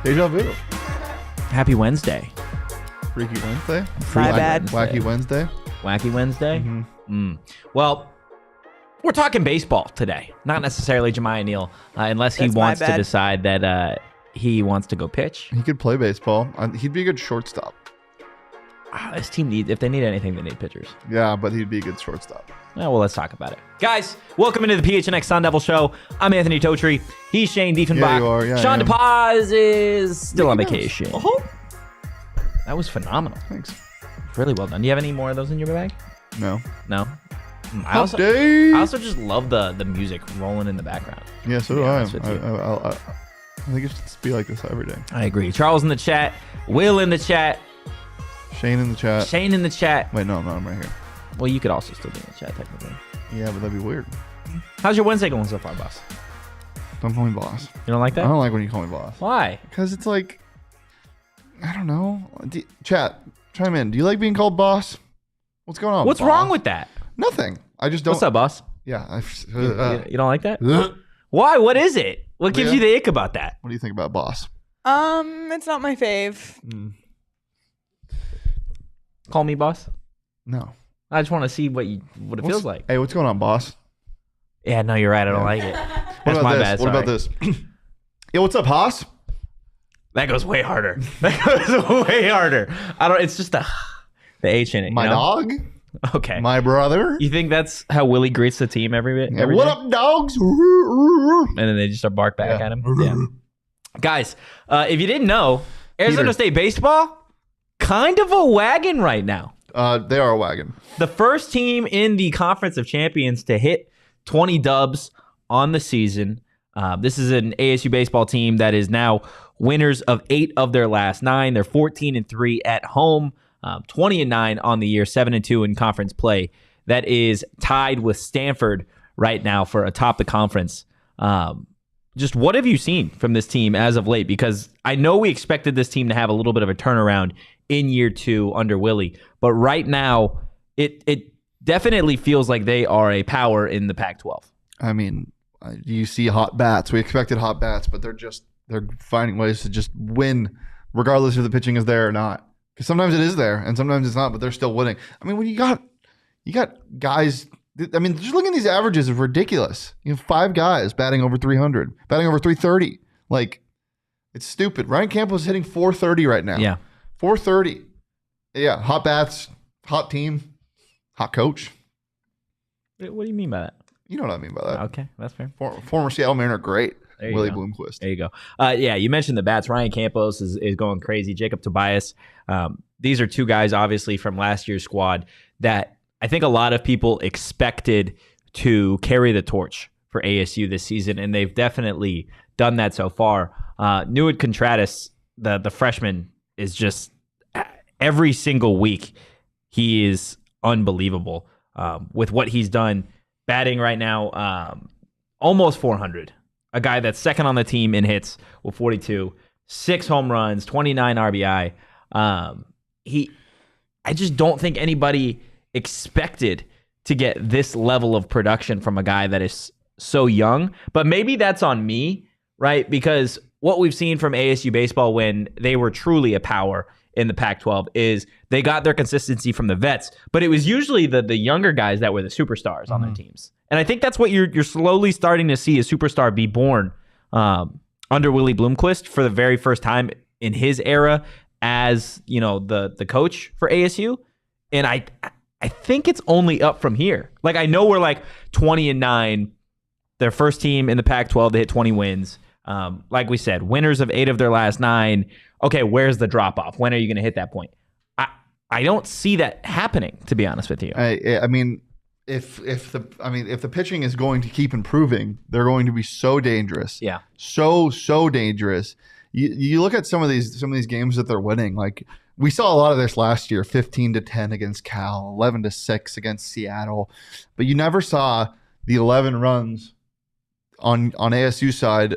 Deja vu. Happy Wednesday. Freaky Wednesday. My bad. Wacky Wednesday. Wacky Wednesday? Mm-hmm. Well, we're talking baseball today. Not necessarily Jemiah Neal, unless he That's my wants to bad. decide that he wants to go pitch. He could play baseball. He'd be a good shortstop. This team needs, if they need anything, they need pitchers. Yeah, but he'd be a good shortstop. Well, let's talk about it. Guys, welcome into the PHNX Sun Devils show. I'm Anthony Totri. He's Shane Diefenbach. Yeah, you are. Yeah, Sean I am. DePaz is still on vacation. Oh, That was phenomenal. thanks. Really well done. Do you have any more of those in your bag? No. No? I Update. also just love the music rolling in the background. Yeah, so do be I. honest with you. I think it should be like this every day. I agree. Charles in the chat. Will in the chat. Shane in the chat. Shane in the chat. Wait, no, I'm right here. Well, you could also still be in the chat, technically. Yeah, but that'd be weird. How's your Wednesday going so far, boss? Don't call me boss. You don't like I that? don't like when you call me boss. Why? Because it's like, I don't know. Chat, chime in. Do you like being called boss? What's going on? What's boss? wrong with that? Nothing. I just don't. What's up, boss? Yeah. You don't like that? What Why? What is it? What gives Yeah. you the ick about that? do you think about boss? It's not my fave. Call me boss. No. I just want to see what it feels like. Hey, what's going on, boss? Yeah, no, you're right. I don't like it. What That's about my this? bad. What about sorry. this? Yo, what's up, Haas? That goes way harder. That goes way harder. It's just the H in it. My you know? dog? Okay. My brother? You think that's how Willie greets the team every Yeah, day? what up, dogs? And then they just start bark back Yeah. at him. Yeah. Guys, if you didn't know, Arizona Peter. State baseball, kind of a wagon right now. They are a wagon. The first team in the Conference of Champions to hit 20 dubs on the season. This is an ASU baseball team that is now winners of 8 of their last 9. They're 14-3 at home, 20-9 on the year, 7-2 in conference play. That is tied with Stanford right now for atop the conference. Just what have you seen from this team as of late? Because I know we expected this team to have a little bit of a turnaround in year 2 under Willie, but right now it definitely feels like they are a power in the Pac-12. I mean, you see hot bats. We expected hot bats, but they're finding ways to just win, regardless if the pitching is there or not. Because sometimes it is there, and sometimes it's not, but they're still winning. I mean, when you got guys. I mean, just looking at these averages is ridiculous. You have 5 guys batting over 300, batting over 330. Like, it's stupid. Ryan Campos is hitting 430 right now. Yeah. 430. Yeah, hot bats, hot team, hot coach. What do you mean by that? You know what I mean by that. Okay, that's fair. Former Seattle Mariner, great. There you Willie go. Bloomquist. There you go. Yeah, you mentioned the bats. Ryan Campos is going crazy. Jacob Tobias. These are 2 guys, obviously, from last year's squad that I think a lot of people expected to carry the torch for ASU this season, and they've definitely done that so far. Nu'u Contrades, the freshman, is just every single week he is unbelievable with what he's done. Batting right now, almost 400. A guy that's second on the team in hits with 42, 6 home runs, 29 RBI. I just don't think anybody expected to get this level of production from a guy that is so young. But maybe that's on me, right? Because what we've seen from ASU baseball when they were truly a power in the Pac-12 is they got their consistency from the vets, but it was usually the younger guys that were the superstars on their teams. And I think that's what you're slowly starting to see a superstar be born under Willie Bloomquist for the very first time in his era as, the coach for ASU. And I think it's only up from here. Like, I know we're like 20-9, their first team in the Pac-12 to hit 20 wins. Like we said, winners of 8 of their last 9. Okay, where's the drop off? When are you going to hit that point? I don't see that happening, to be honest with you. I mean, if the pitching is going to keep improving, they're going to be so dangerous. Yeah. So dangerous. You look at some of these games that they're winning. Like, we saw a lot of this last year, 15-10 against Cal, 11-6 against Seattle, but you never saw the 11 runs on ASU side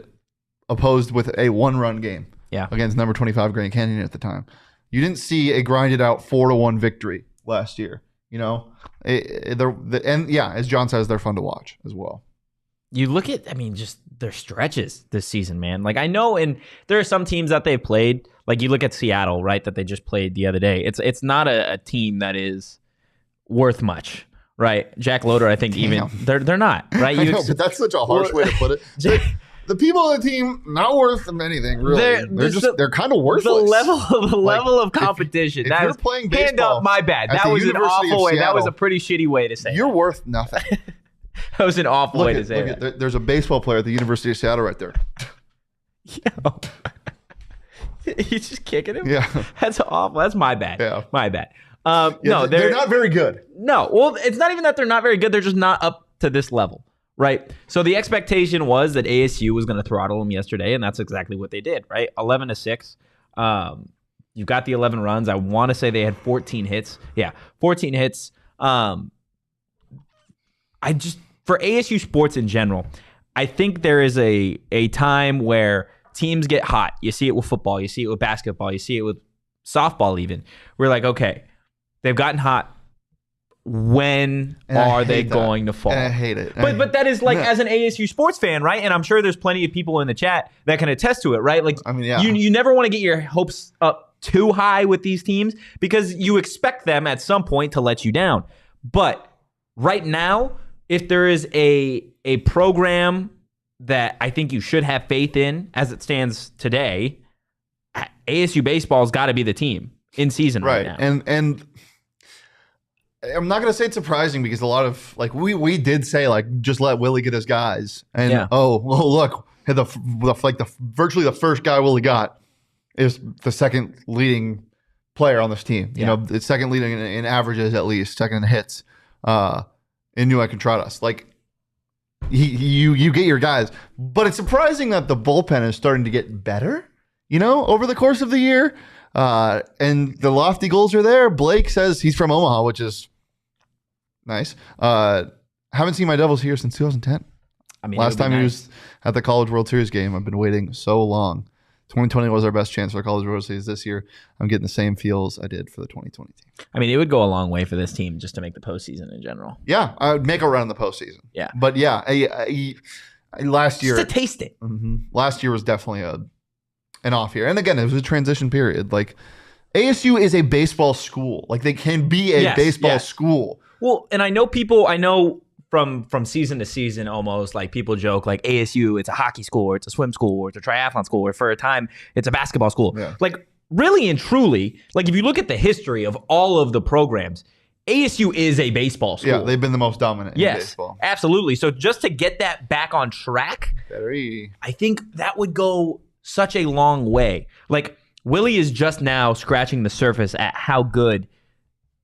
opposed with a 1-run game. Yeah. Against number 25 Grand Canyon at the time. You didn't see a grinded out 4-1 victory last year. As John says, they're fun to watch as well. you look at, I mean, just their stretches this season, man. Like I know, and there are some teams that they've played. Like you look at Seattle, right, that they just played the other day. It's not a team that is worth much, right? Jack Loader, I think even they're not, right? I know, but that's such a harsh way to put it. The people on the team not worth them anything, really. They're kind of worthless. The level of competition. If you're playing baseball, hand up, my bad. That was an awful way. That was a pretty shitty way to say. You're worth nothing. That was an awful way to say it. There's a baseball player at the University of Seattle right there. Yo. He's just kicking him? Yeah. That's awful. That's my bad. Yeah. My bad. No, they're not very good. No. Well, it's not even that they're not very good. They're just not up to this level, right? So the expectation was that ASU was going to throttle them yesterday, and that's exactly what they did, right? 11-6. You've got the 11 runs. I want to say they had 14 hits. Yeah, 14 hits. For ASU sports in general, I think there is a time where teams get hot. You see it with football. You see it with basketball. You see it with softball even. We're like, okay, they've gotten hot. When are they going to fall? And I hate it. But that is like, as an ASU sports fan, right? And I'm sure there's plenty of people in the chat that can attest to it, right? Like, I mean, yeah. you never want to get your hopes up too high with these teams because you expect them at some point to let you down. But right now, if there is a program that I think you should have faith in as it stands today, ASU baseball's got to be the team in season right now. And I'm not going to say it's surprising because a lot of, like, we did say, like, just let Willie get his guys. And, look, virtually the first guy Willie got is the second leading player on this team. You know, the second leading in averages at least, second in hits in Nu'u Contrades. Like, you get your guys. But it's surprising that the bullpen is starting to get better, you know, over the course of the year. And the lofty goals are there. Blake says he's from Omaha, which is nice. Haven't seen my Devils here since 2010. I mean, last time he was at the College World Series game. I've been waiting so long. 2020 was our best chance for the College World Series. This year, I'm getting the same feels I did for the 2020 team. I mean, it would go a long way for this team just to make the postseason in general. Yeah, I would make a run in the postseason. Yeah. But yeah, last year. Just to taste it. Last year was definitely an off year. And again, it was a transition period. Like, ASU is a baseball school. Like, they can be a baseball school. Well, and I know from season to season almost, like, people joke like ASU, it's a hockey school or it's a swim school or it's a triathlon school or for a time it's a basketball school. Yeah. Like, really and truly, like, if you look at the history of all of the programs, ASU is a baseball school. Yeah, they've been the most dominant in baseball. Absolutely. So just to get that back on track, I think that would go such a long way. Like, Willie is just now scratching the surface at how good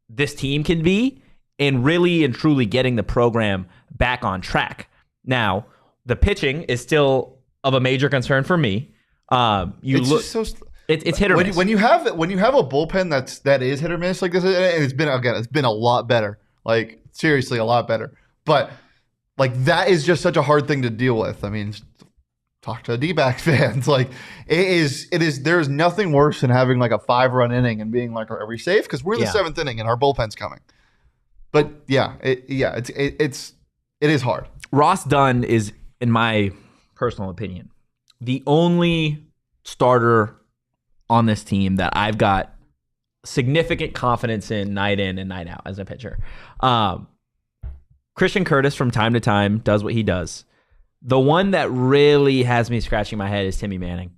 this team can be and really and truly getting the program back on track. Now, the pitching is still of a major concern for me. It's hit or miss. When you have a bullpen that is hit or miss like this, and it's been a lot better. Like, seriously, a lot better. But, like, that is just such a hard thing to deal with. I mean, talk to D-back fans. Like, there's nothing worse than having like a 5-run inning and being like, are we safe? Because we're in the 7th inning and our bullpen's coming. But it is hard. Ross Dunn is, in my personal opinion, the only starter on this team that I've got significant confidence in night and night out as a pitcher. Christian Curtis from time to time does what he does. The one that really has me scratching my head is Timmy Manning.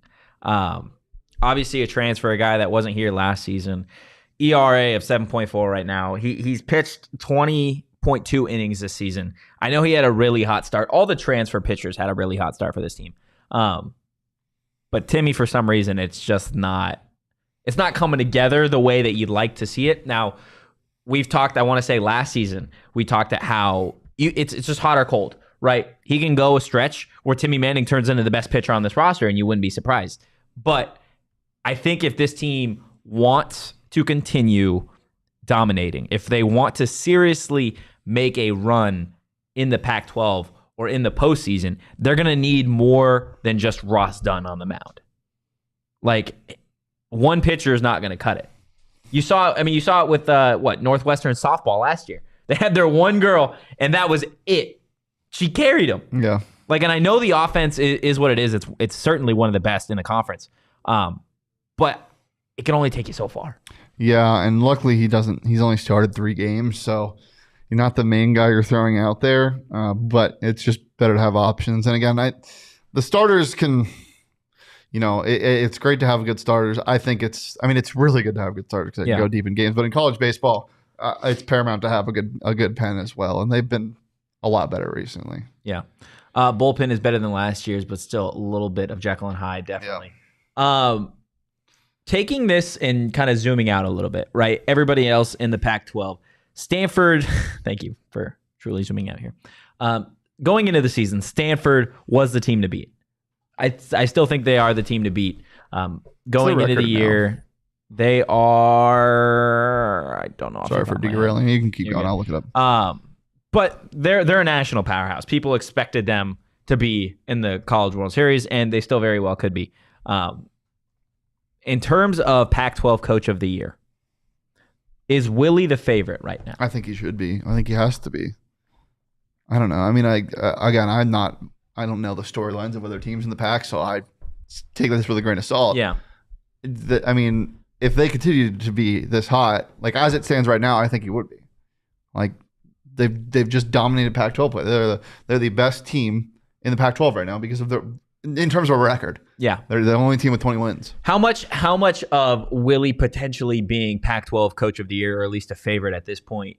Obviously a transfer, a guy that wasn't here last season. ERA of 7.4 right now. He's pitched 20.2 innings this season. I know he had a really hot start. All the transfer pitchers had a really hot start for this team. But Timmy, for some reason, it's not coming together the way that you'd like to see it. Now, we've talked, I want to say last season, we talked at how it's just hot or cold, right? He can go a stretch where Timmy Manning turns into the best pitcher on this roster and you wouldn't be surprised. But I think if this team wants to continue dominating, if they want to seriously make a run in the Pac-12 or in the postseason, they're going to need more than just Ross Dunn on the mound. Like, one pitcher is not going to cut it. You saw it with Northwestern softball last year. They had their one girl, and that was it. She carried them. Yeah. Like, and I know the offense is what it is. It's certainly one of the best in the conference. But it can only take you so far. Yeah, and luckily he's only started 3 games, so you're not the main guy you're throwing out there. But it's just better to have options. And again, the starters can, it's great to have good starters. It's really good to have good starters that can go deep in games. But in college baseball, it's paramount to have a good pen as well, and they've been a lot better recently. Yeah, bullpen is better than last year's, but still a little bit of Jekyll and Hyde, definitely. Yeah. Taking this and kind of zooming out a little bit, right? Everybody else in the Pac-12, Stanford. Thank you for truly zooming out here. Going into the season, Stanford was the team to beat. I still think they are the team to beat. Going into the year. They are. I don't know. Sorry for derailing. You can keep going. I'll look it up. But they're a national powerhouse. People expected them to be in the College World Series, and they still very well could be. In terms of Pac-12 Coach of the Year, is Willie the favorite right now? I think he should be. I think he has to be. I don't know. I mean, I don't know the storylines of other teams in the Pac, so I take this with a grain of salt. Yeah. If they continue to be this hot, like as it stands right now, I think he would be. Like they've just dominated Pac-12 play. They're the best team in the Pac-12 right now because of in terms of record. Yeah, they're the only team with 20 wins. How much of Willie potentially being Pac-12 Coach of the Year, or at least a favorite at this point,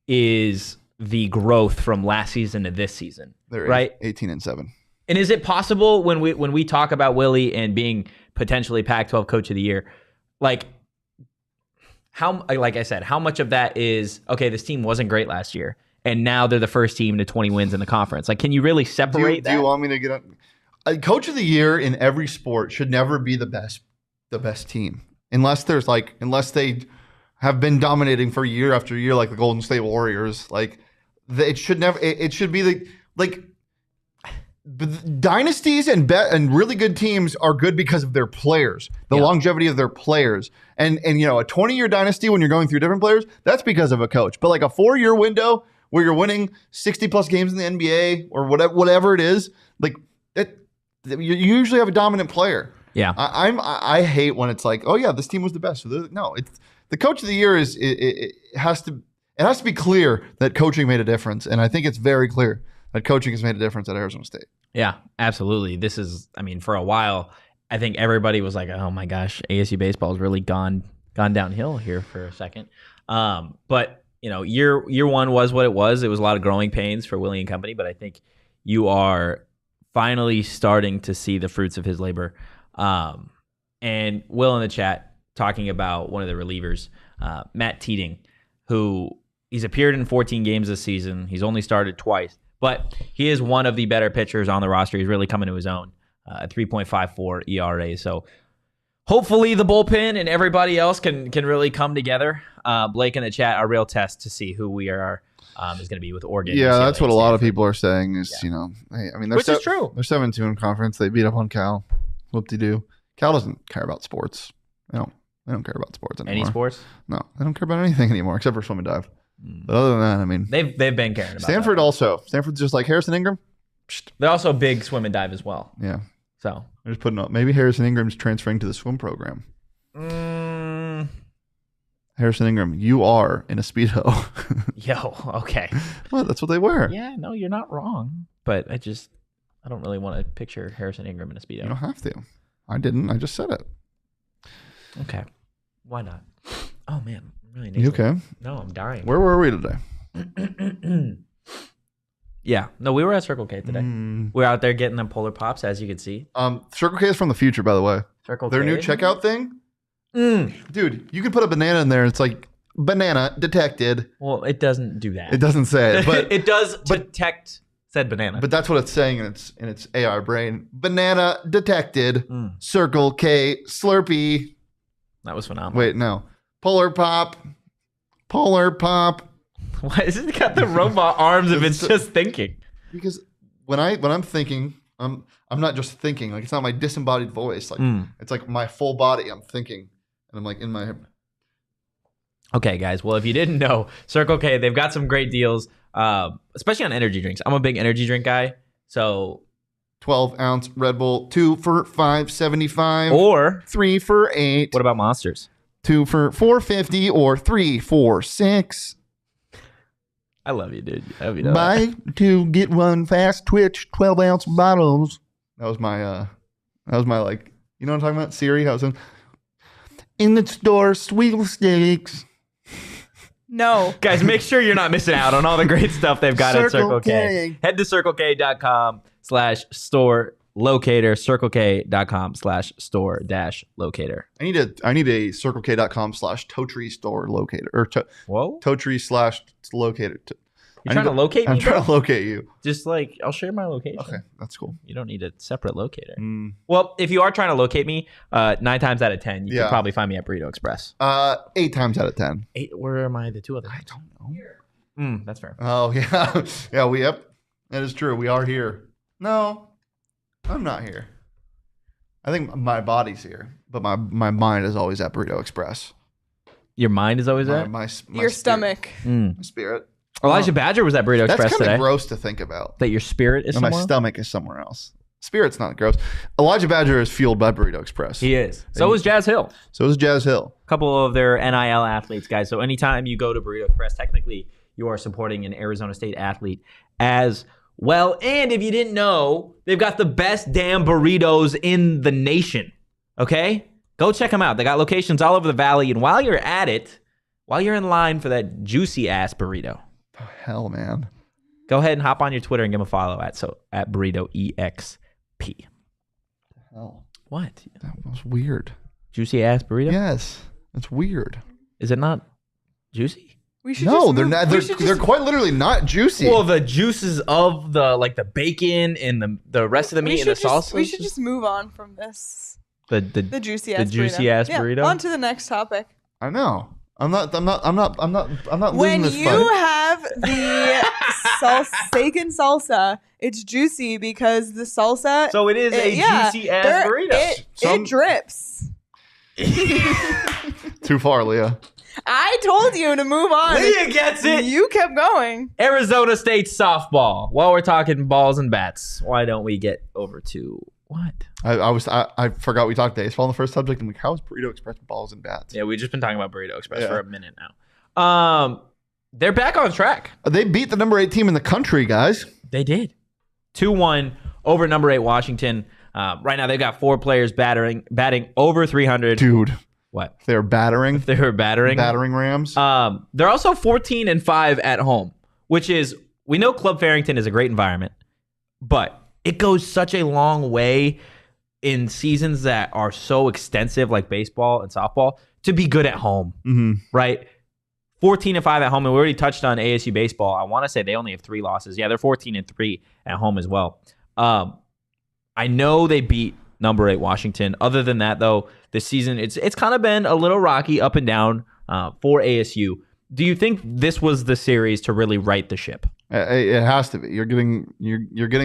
is the growth from last season to this season? They're right, 18-7. And is it possible when we talk about Willie and being potentially Pac-12 Coach of the Year, like I said, how much of that is okay? This team wasn't great last year, and now they're the first team to 20 wins in the conference. Like, can you really separate that? Do you want me to get up? Coach of the Year in every sport should never be the best team, unless they have been dominating for year after year, like the Golden State Warriors. Like it should never. It should be dynasties and really good teams are good because of their players, the longevity of their players, and a 20-year dynasty when you're going through different players, that's because of a coach. But like a 4-year window where you're winning 60+ games in the NBA or whatever it is, like that. You usually have a dominant player. Yeah, I hate when it's like, oh yeah, this team was the best. No, it's the Coach of the Year is it has to be clear that coaching made a difference, and I think it's very clear that coaching has made a difference at Arizona State. Yeah, absolutely. This is, for a while, I think everybody was like, oh my gosh, ASU baseball has really gone downhill here for a second. But year one was what it was. It was a lot of growing pains for Willie and company, but I think you are finally starting to see the fruits of his labor. And Will in the chat talking about one of the relievers, Matt Teating, who he's appeared in 14 games this season. He's only started twice, but he is one of the better pitchers on the roster. He's really coming to his own, 3.54 ERA. So hopefully the bullpen and everybody else can really come together. Blake in the chat, our real test to see who we are is going to be with Oregon. Yeah, that's what a lot of people are saying is, hey, which is true. They're 7-2 in conference. They beat up on Cal. Whoop-de-doo. Cal doesn't care about sports. They don't care about sports anymore. Any sports? No, they don't care about anything anymore except for swim and dive. But other than that, they've been caring about Stanford that. Also. Stanford's just like Harrison Ingram. They're also big swim and dive as well. Yeah. So they're just putting up. Maybe Harrison Ingram's transferring to the swim program. Harrison Ingram, you are in a Speedo. Yo, okay. Well, that's what they wear. Yeah, no, you're not wrong. But I don't really want to picture Harrison Ingram in a Speedo. You don't have to. I didn't. I just said it. Okay. Why not? Oh, man. I'm really You okay? No, I'm dying. Where were we today? Yeah. No, we were at Circle K today. We're out there getting them Polar Pops, as you can see. Circle K is from the future, by the way. Circle Their K. new checkout thing. Dude, you can put a banana in there. It's like banana detected. Well, it doesn't do that. It doesn't say it, but it does detect said banana. But that's what it's saying in its AI brain. Banana detected. Circle K Slurpee. That was phenomenal. Wait, no. Polar Pop. Polar Pop. Why is it got the robot arms if it's just thinking? Because when I'm thinking, I'm not just thinking. Like, it's not my disembodied voice. Like it's like my full body. I'm thinking, and I'm like in my head. Okay, guys. Well, if you didn't know, Circle K, they've got some great deals, especially on energy drinks. I'm a big energy drink guy, so 12-ounce Red Bull, 2 for $5.75. Or 3 for $8. what about Monsters? 2 for $4.50 or 3 for $6. I love you, dude. I hope you know Buy 2 get 1 fast Twitch 12-ounce bottles. That was my like, you know what I'm talking about? Siri, how it's in the store, sweepstakes. No. Guys, make sure you're not missing out on all the great stuff they've got at Circle K. K. Head to circlek.com/store locator, circlek.com/store-locator. I need a circlek.com/Totri store locator or Whoa. Totri/locator. You're trying to locate me, I'm bro? trying to locate you. Just like, I'll share my location. Okay, that's cool. You don't need a separate locator. Well, if you are trying to locate me, 9 times out of 10, you can probably find me at Burrito Express. 8 times out of 10. 8. Where am I? The 2 others? I don't know. That's fair. Oh yeah, Yep, that is true. We are here. No, I'm not here. I think my body's here, but my mind is always at Burrito Express. Your mind is always there? My Your spirit. stomach. My spirit. Elijah Badger was at Burrito That's Express kind today. of gross to think about. That your spirit is And my somewhere? stomach is somewhere else. Spirit's not gross. Elijah Badger is fueled by Burrito Express. He is. So is Jazz Hill. So is Jazz Hill. A couple of their NIL athletes, guys. So anytime you go to Burrito Express, technically you are supporting an Arizona State athlete as well. And if you didn't know, they've got the best damn burritos in the nation. Okay? Go check them out. They got locations all over the valley. And while you're at it, while you're in line for that juicy ass burrito, Oh, hell, man. go ahead and hop on your Twitter and give them a follow at Burrito EXP. Hell, What? that was weird. Juicy ass burrito? Yes, that's weird. Is it not juicy? We should No, just they're move- not. we They're, should they're just- quite literally not juicy. Well, the juices of the bacon and the rest of the we meat and the should just- salsa. We should just move on from this. the juicy ass burrito. On to the next topic. I know. I'm not losing When this you fight. have the steak and salsa, it's juicy because the salsa. So it is a juicy ass burrito. It drips. Too far, Leah. I told you to move on. Leah gets it. You kept going. Arizona State softball. While we're talking balls and bats, why don't we get over to what? I forgot we talked baseball in the first subject. I'm like, how is Burrito Express balls and bats? Yeah, we've just been talking about Burrito Express for a minute now. They're back on track. They beat the number 8 team in the country, guys. They did. 2-1 over number 8 Washington. Right now they've got 4 players batting over 300. Dude, What? they're battering. They're battering Rams. They're also 14-5 at home, which is, we know Club Farrington is a great environment, but it goes such a long way in seasons that are so extensive like baseball and softball to be good at home, right? 14-5 at home, and we already touched on ASU baseball. I want to say they only have 3 losses. Yeah, they're 14-3 at home as well. I know they beat number 8 Washington. Other than that, though, this season it's kind of been a little rocky up and down for ASU. Do you think this was the series to really right the ship? It has to be. You're getting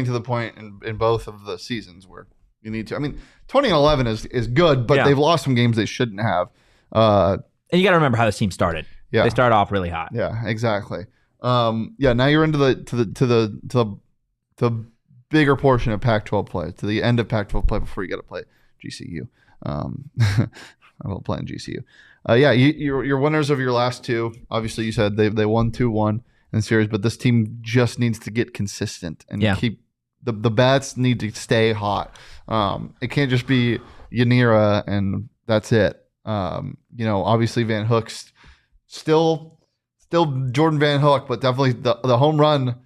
to the point in both of the seasons where you need to. I mean, 2011 is good, but they've lost some games they shouldn't have. And you got to remember how this team started. Yeah, they started off really hot. Yeah, exactly. Now you're into the bigger portion of Pac-12 play, to the end of Pac-12 play before you got to play GCU. I will play in GCU. You're winners of your last 2. Obviously, you said they won 2-1 in the series, but this team just needs to get consistent and keep the bats need to stay hot. It can't just be Yanira and that's it. Obviously Van Hook's still Jordan Van Hook, but definitely the home run.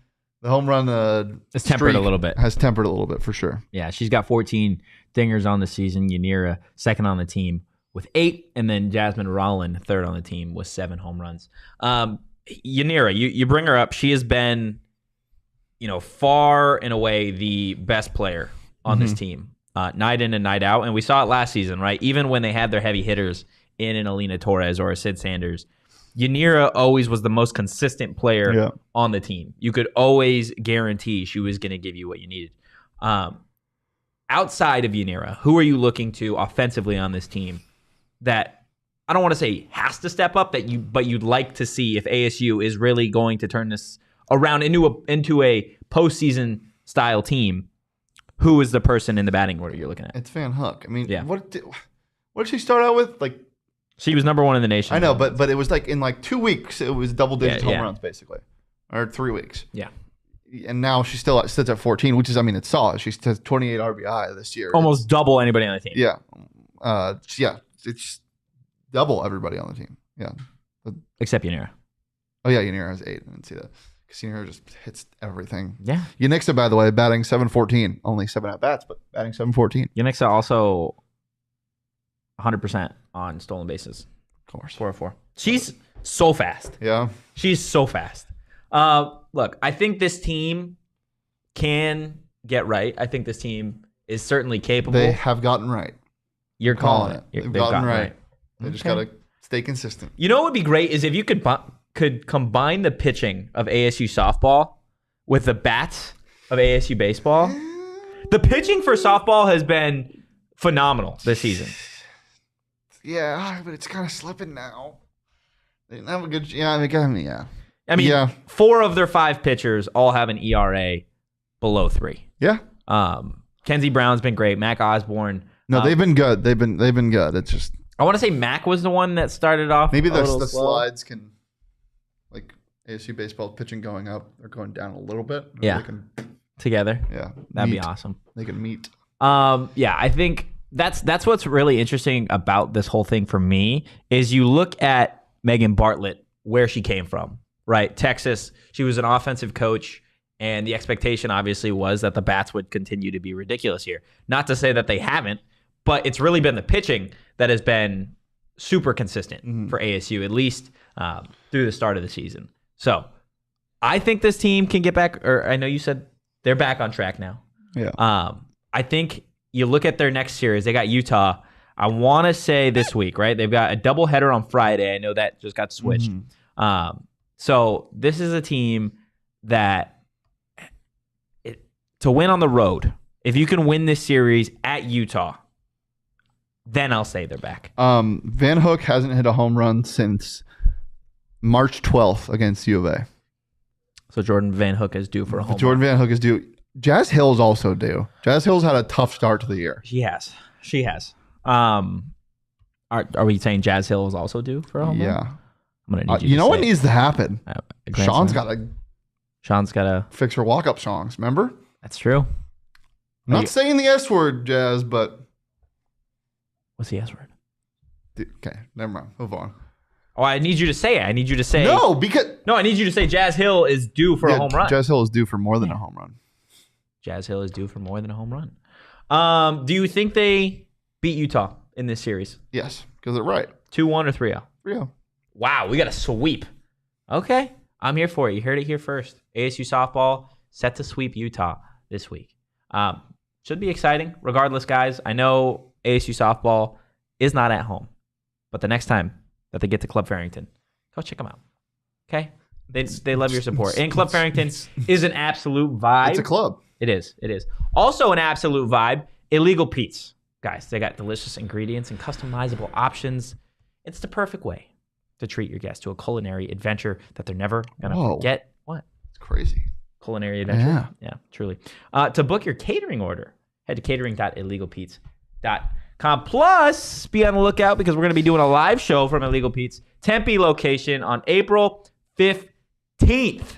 The home run it's tempered a little bit. Has tempered a little bit for sure. Yeah, she's got 14 dingers on the season. Yanira, second on the team with 8, and then Jasmine Rowland, third on the team with 7 home runs. Yanira, you bring her up. She has been, far and away the best player on this team, night in and night out. And we saw it last season, right? Even when they had their heavy hitters in an Alina Torres or a Sid Sanders, Yanira always was the most consistent player on the team. You could always guarantee she was going to give you what you needed. Outside of Yanira, who are you looking to offensively on this team that I don't want to say has to step up, but you'd like to see if ASU is really going to turn this around into a postseason style team? who is the person in the batting order you're looking at? It's Van Hook. I mean, Yeah. what did she start out with? Like, She was number 1 in the nation. I know, but it was like in like 2 weeks, it was double digits Yeah, home runs basically, or 3 weeks. Yeah. And now she still sits at 14, which is, I mean, it's solid. She has 28 RBI this year. Almost double anybody on the team. Yeah. It's double everybody on the team. Yeah. Except Yanira. Oh, yeah, Yanira has 8. I didn't see that. Because Yanira just hits everything. Yeah. Unixa, by the way, batting 714. Only 7 at-bats, but batting 714. Unixa also 100% on stolen bases. Of course. 404. She's so fast. Yeah. She's so fast. Look, I think this team can get right. I think this team is certainly capable. They have gotten right. You're calling it. They've gotten right. They just got to stay consistent. You know what would be great is if you could combine the pitching of ASU softball with the bats of ASU baseball. The pitching for softball has been phenomenal this season. Yeah, but it's kind of slipping now. They didn't have a good... Yeah, yeah. I mean, 4 of their 5 pitchers all have an ERA below 3. Yeah. Kenzie Brown's been great. Mac Osborne. No, they've been good. They've been good. It's just... I want to say Mac was the one that started off. Maybe the slow. slides can... Like, ASU baseball pitching going up. They're going down a little bit. Yeah. They can, together. Yeah. That'd be awesome. They can meet. Yeah, I think that's what's really interesting about this whole thing for me is you look at Megan Bartlett, where she came from, right? Texas, she was an offensive coach, and the expectation obviously was that the bats would continue to be ridiculous here. Not to say that they haven't, but it's really been the pitching that has been super consistent for ASU, at least through the start of the season. So I think this team can get back, or I know you said they're back on track now. Yeah. I think you look at their next series, they got Utah. I want to say this week, right? They've got a doubleheader on Friday. I know that just got switched. So this is a team that to win on the road, if you can win this series at Utah, then I'll say they're back. Van Hook hasn't hit a home run since March 12th against U of A. So Jordan Van Hook is due for a home Jordan run. Van Hook is due. Jazz Hill's also due. Jazz Hill's had a tough start to the year. She has. Are we saying Jazz Hill is also due for a home run? Yeah. I'm gonna need You know what needs to happen? Sean's Sean's got to fix her walk-up songs, remember? That's true. I'm not saying the S word, Jazz, but... What's the S word? Okay, never mind. Move on. Oh, I need you to say it. I need you to say... No, because... No, I need you to say Jazz Hill is due for a home run. Jazz Hill is due for more than a home run. Jazz Hill is due for more than a home run. Do you think they beat Utah in this series? Yes, because they're right. 2-1 or 3-0? 3-0. Wow, we got a sweep. Okay, I'm here for it. You heard it here first. ASU softball set to sweep Utah this week. Should be exciting. Regardless, guys, I know ASU softball is not at home, but the next time that they get to Club Farrington, go check them out. Okay? They love your support. And Club Farrington is an absolute vibe. It's a club. It is. Also an absolute vibe, Illegal Pete's. Guys, they got delicious ingredients and customizable options. It's the perfect way to treat your guests to a culinary adventure that they're never going to forget. What? It's crazy. Culinary adventure? Yeah, truly. To book your catering order, head to catering.illegalpete's.com. Plus, be on the lookout because we're going to be doing a live show from Illegal Pete's Tempe location on April 15th.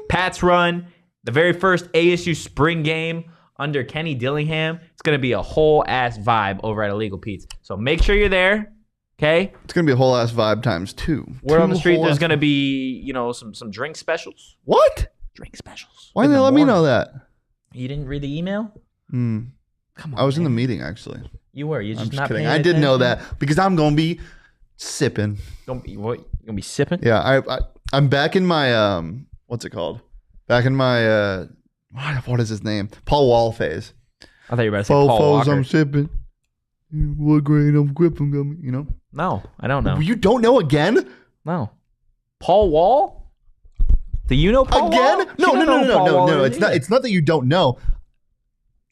Pats run the very first ASU spring game under Kenny Dillingham. It's going to be a whole ass vibe over at Illegal Pete's. So make sure you're there. Okay. It's going to be a whole ass vibe times 2. Word on the street, there's going to be, some drink specials. What? Drink specials. Why didn't they let me know that? You didn't read the email? Come on. I was in the meeting, actually. You were. You're just not kidding. paying I didn't know attention? that because I'm going to be sipping. What? You going to be sipping? Yeah. I'm back in my, what's it called? Back in my, what is his name? Paul Wall phase. I thought you were about to say Paul Walker. I'm sipping. What grade I'm gripping, you know? No, I don't know. You don't know again? No. Paul Wall? Do you know Paul again? Wall? No. It's not that you don't know.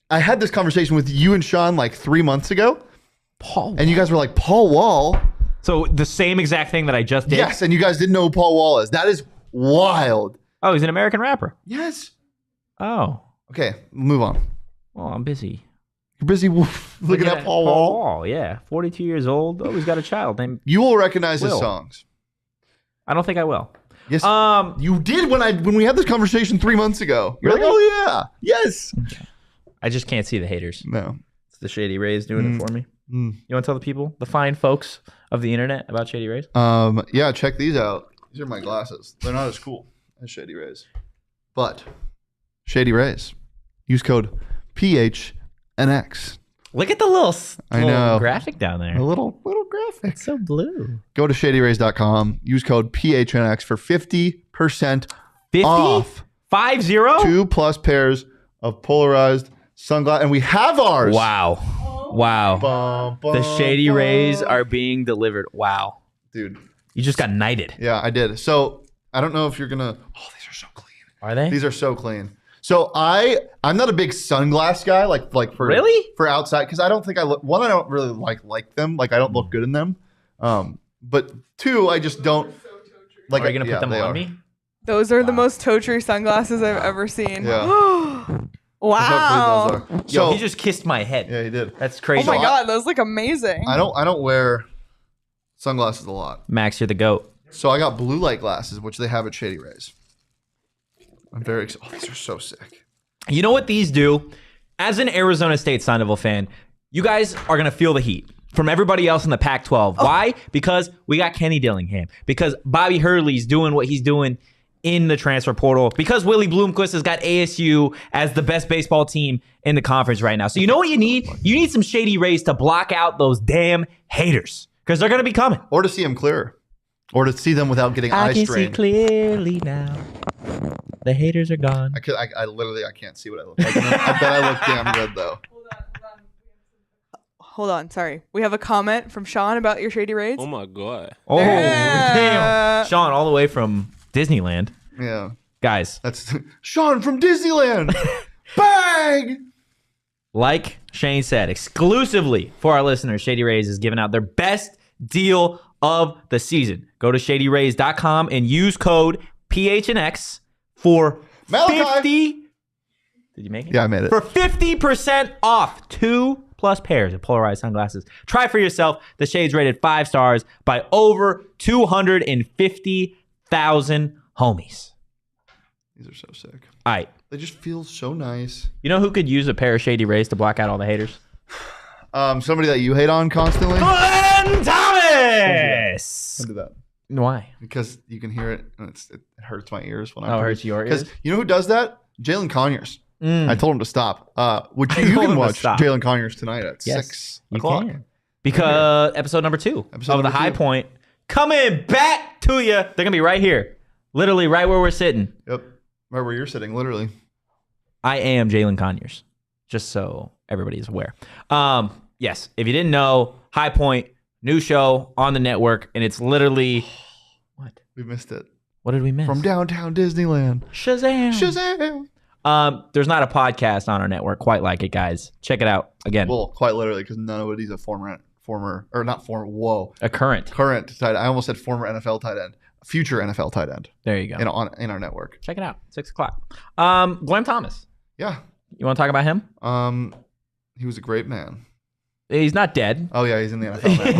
I had this conversation with you and Sean like 3 months ago. Paul Wall. And you guys were like, Paul Wall? So the same exact thing that I just did? Yes, and you guys didn't know who Paul Wall is. That is wild. Oh, he's an American rapper. Yes. Oh, Okay, move on. Well, I'm busy. You're busy looking at Paul Wall. Yeah, 42 years old. Always got a child named. You will recognize his Will. songs. I don't think I will. Yes, you did when we had this conversation 3 months ago. You're Really? like, oh yeah, yes. I just can't see the haters. No. It's the Shady Rays doing it for me. Mm. You want to tell the people, the fine folks of the internet, about Shady Rays? Yeah, check these out. These are my glasses. They're not as cool as Shady Rays, but Shady Rays. Use code PHNX. Look at the little I know. graphic down there. A little graphic. It's so blue. Go to shadyrays.com. Use code PHNX for 50% 50? off 50? 2+ pairs of polarized sunglasses, and we have ours. Wow. Wow. Bum, bum, The Shady bum. Rays are being delivered. Wow. Dude. You just got knighted. Yeah, I did. So I don't know if you're gonna. Oh, these are so clean. Are they? These are so clean. So I'm not a big sunglass guy, like for Really? for outside, because I don't think I look. One, I don't really like them. Like I don't look good in them. But two, I just don't. Like, Are you gonna put them they on are. me? Those are the most Totri sunglasses I've ever seen. Yeah. Wow. Hopefully those are. Yo, So he just kissed my head. yeah, he did. That's Oh crazy. my God, those look amazing. I don't wear sunglasses a lot. Max, you're the GOAT. So I got blue light glasses, which they have at Shady Rays. I'm very excited. Oh, these are so sick. You know what these do? As an Arizona State Sun Devil fan, you guys are going to feel the heat from everybody else in the Pac-12. Why? Because we got Kenny Dillingham. Because Bobby Hurley's doing what he's doing in the transfer portal. Because Willie Bloomquist has got ASU as the best baseball team in the conference right now. So you know what you need? You need some Shady Rays to block out those damn haters. Because they're going to be coming. Or to see them clearer. Or to see them without getting eye strain. clearly now. The haters are gone. I literally can't see what I look like. I bet I look damn good though. Hold on, sorry. We have a comment from Sean about your Shady Rays. Oh my god. Oh, Yeah. damn. Sean, all the way from Disneyland. Yeah. Guys, That's Sean from Disneyland. Bang! like Shane said, exclusively for our listeners, Shady Rays is giving out their best deal of the season. Go to shadyrays.com and use code PHNX for Malachi. 50. Did you make it? Yeah, I made it. For 50% off 2+ pairs of polarized sunglasses. Try for yourself. The shades rated 5 stars by over 250,000 homies. These are so sick. All right. They just feel so nice. You know who could use a pair of Shady Rays to block out all the haters? Somebody that you hate on constantly. Glenn Thomas! Don't do that. Why? Because you can hear it and it hurts my ears when Oh, it hurts your ears? Because you know who does that? Jalen Conyers. Mm. I told him to stop. Which I you told him can to watch stop. Jalen Conyers tonight at Yes, 6 you o'clock. can. Because episode number 2 Episode of The number High 2. Point coming back to you. They're going to be right here. Literally right where we're sitting. Yep. Right where you're sitting, literally. I am Jalen Conyers, just so everybody is aware. Yes, if you didn't know, High Point, new show on the network, and it's literally... What? We missed it. What did we miss? From downtown Disneyland. Shazam. Shazam! There's not a podcast on our network quite like it, guys. Check it out. Again, Well, quite literally, because nobody's a current tight end. I almost said former NFL tight end. Future NFL tight end There you go. in our network. Check it out. 6 o'clock. Glenn Thomas. Yeah. You want to talk about him? He was a great man. He's not dead. Oh yeah, he's in the NFL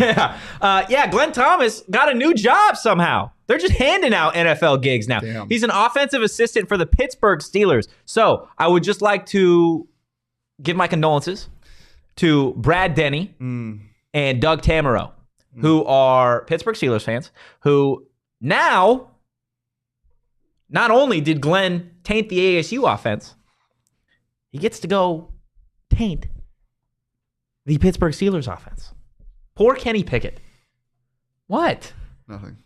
now. Yeah. Glenn Thomas got a new job somehow. They're just handing out NFL gigs now. Damn. He's an offensive assistant for the Pittsburgh Steelers. So I would just like to give my condolences to Brad Denny and Doug Tamaro, who are Pittsburgh Steelers fans, who now, not only did Glenn taint the ASU offense, he gets to go taint the Pittsburgh Steelers offense. Poor Kenny Pickett. What? Nothing.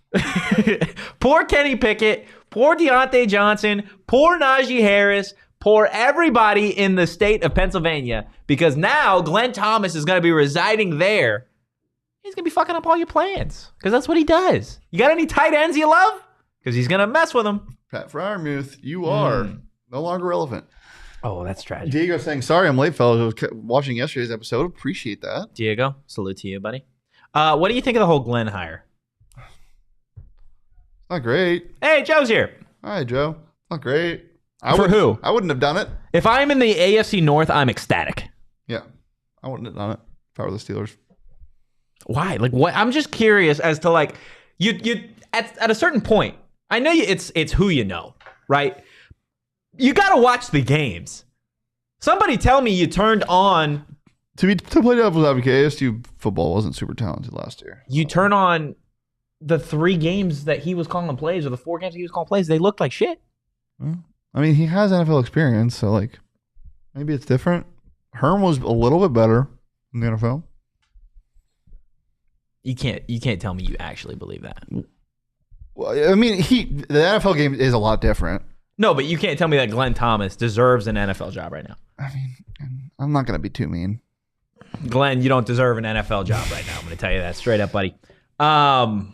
Poor Kenny Pickett. Poor Deontay Johnson. Poor Najee Harris. Poor everybody in the state of Pennsylvania, because now Glenn Thomas is going to be residing there. He's going to be fucking up all your plans, because that's what he does. You got any tight ends you love? Because he's going to mess with them. Pat Fryermuth, you are no longer relevant. Oh, that's tragic. Diego saying, sorry I'm late, fellas. I was watching yesterday's episode. Appreciate that. Diego, salute to you, buddy. What do you think of the whole Glenn hire? Not great. Hey, Joe's here. Hi, Joe. Not great. Who? I wouldn't have done it. If I'm in the AFC North, I'm ecstatic. Yeah, I wouldn't have done it if I were the Steelers. Why? Like what? I'm just curious as to like you at a certain point. I know it's who you know, right? You got to watch the games. Somebody tell me you turned on. To play devil's advocate, ASU football wasn't super talented last year. You turn on the 3 games that he was calling plays, or the 4 games he was calling plays. They looked like shit. I mean, he has NFL experience, so like maybe it's different. Herm was a little bit better in the NFL. You can't tell me you actually believe that. Well, I mean, the NFL game is a lot different. No, but you can't tell me that Glenn Thomas deserves an NFL job right now. I mean, I'm not going to be too mean. Glenn, you don't deserve an NFL job right now. I'm going to tell you that straight up, buddy. And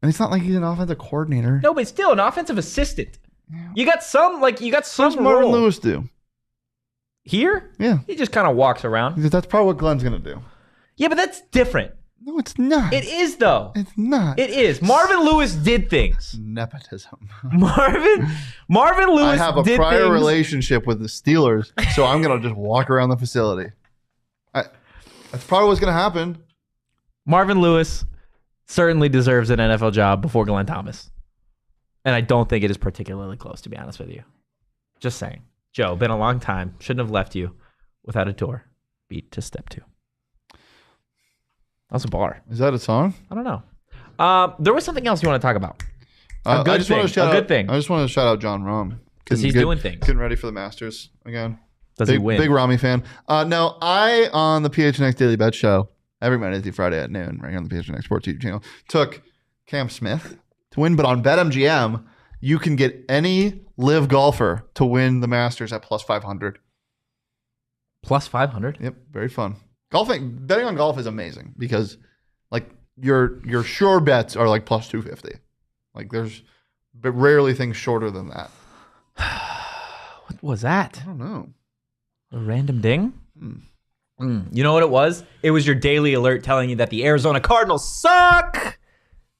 it's not like he's an offensive coordinator. No, but still an offensive assistant. Yeah. You got some What does Marvin Lewis do? Here? Yeah. He just kind of walks around. Because that's probably what Glenn's going to do. Yeah, but that's different. No, it's not. It is, though. It's not. It is. Marvin Lewis did things. Nepotism. Marvin Lewis I have a prior relationship with the Steelers, so I'm going to just walk around the facility. That's probably what's going to happen. Marvin Lewis certainly deserves an NFL job before Glenn Thomas. And I don't think it is particularly close, to be honest with you. Just saying. Joe, been a long time. Shouldn't have left you without a tour. Beat to step 2. That's a bar. Is that a song? I don't know. There was something else you want to talk about. A good thing. I just want to shout out John Rahm. Because he's doing things. Getting ready for the Masters again. Does he win? Big Rami fan. No, I, on the PHNX Daily Bet Show, every Monday through Friday at noon, right here on the PHNX Sports YouTube channel, took Cam Smith to win. But on BetMGM, you can get any live golfer to win the Masters at plus 500. Plus 500? Yep, very fun. Betting on golf is amazing because, like, your sure bets are like plus 250. Like, there's rarely things shorter than that. What was that? I don't know. A random ding? You know what it was? It was your daily alert telling you that the Arizona Cardinals suck.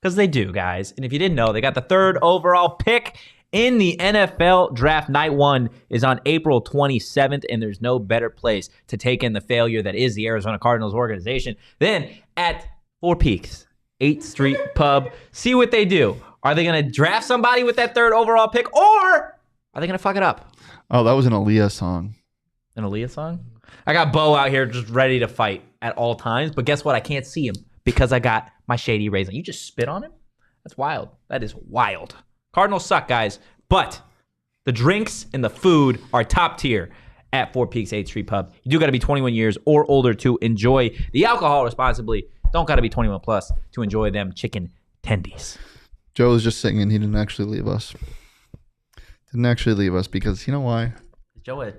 Because they do, guys. And if you didn't know, they got the 3rd overall pick in the NFL draft. Night 1 is on April 27th, and there's no better place to take in the failure that is the Arizona Cardinals organization than at Four Peaks, 8th Street Pub. See what they do. Are they going to draft somebody with that 3rd overall pick, or are they going to fuck it up? Oh, that was an Aaliyah song. An Aaliyah song? I got Bo out here just ready to fight at all times, but guess what? I can't see him because I got my shady rays on. You just spit on him? That's wild. That is wild. Cardinals suck, guys, but the drinks and the food are top tier at Four Peaks 8th Street Pub. You do got to be 21 years or older to enjoy the alcohol responsibly. Don't got to be 21 plus to enjoy them chicken tendies. Joe was just singing. He didn't actually leave us. Didn't actually leave us because you know why? Joe a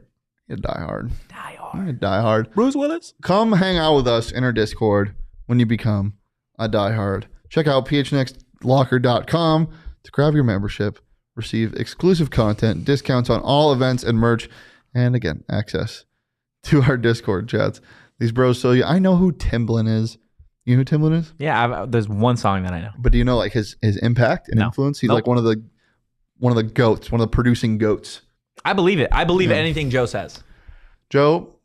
die hard. Die hard. Die hard. Bruce Willis. Come hang out with us in our Discord when you become a die hard. Check out phnxlocker.com to grab your membership, receive exclusive content, discounts on all events and merch, and again, access to our Discord chats. These bros tell you, I know who Timbaland is. You know who Timbaland is? Yeah, there's one song that I know. But do you know like his impact and influence? He's like one of the goats, one of the producing goats. I believe it. I believe anything Joe says. Joe,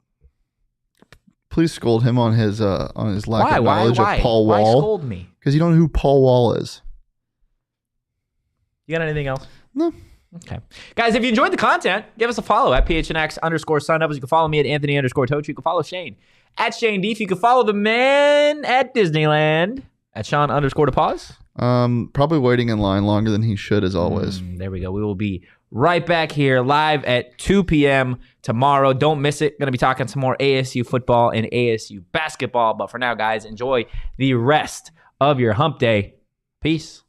please scold him on his lack of knowledge of Paul Wall. Why scold me? Because you don't know who Paul Wall is. You got anything else? No. Okay. Guys, if you enjoyed the content, give us a follow at PHNX _Sun Devils. You can follow me at Anthony _Toach. You can follow Shane at Shane Deef. You can follow the man at Disneyland at Sean _DePause. Probably waiting in line longer than he should, as always. There we go. We will be right back here live at 2 p.m. tomorrow. Don't miss it. Going to be talking some more ASU football and ASU basketball. But for now, guys, enjoy the rest of your hump day. Peace.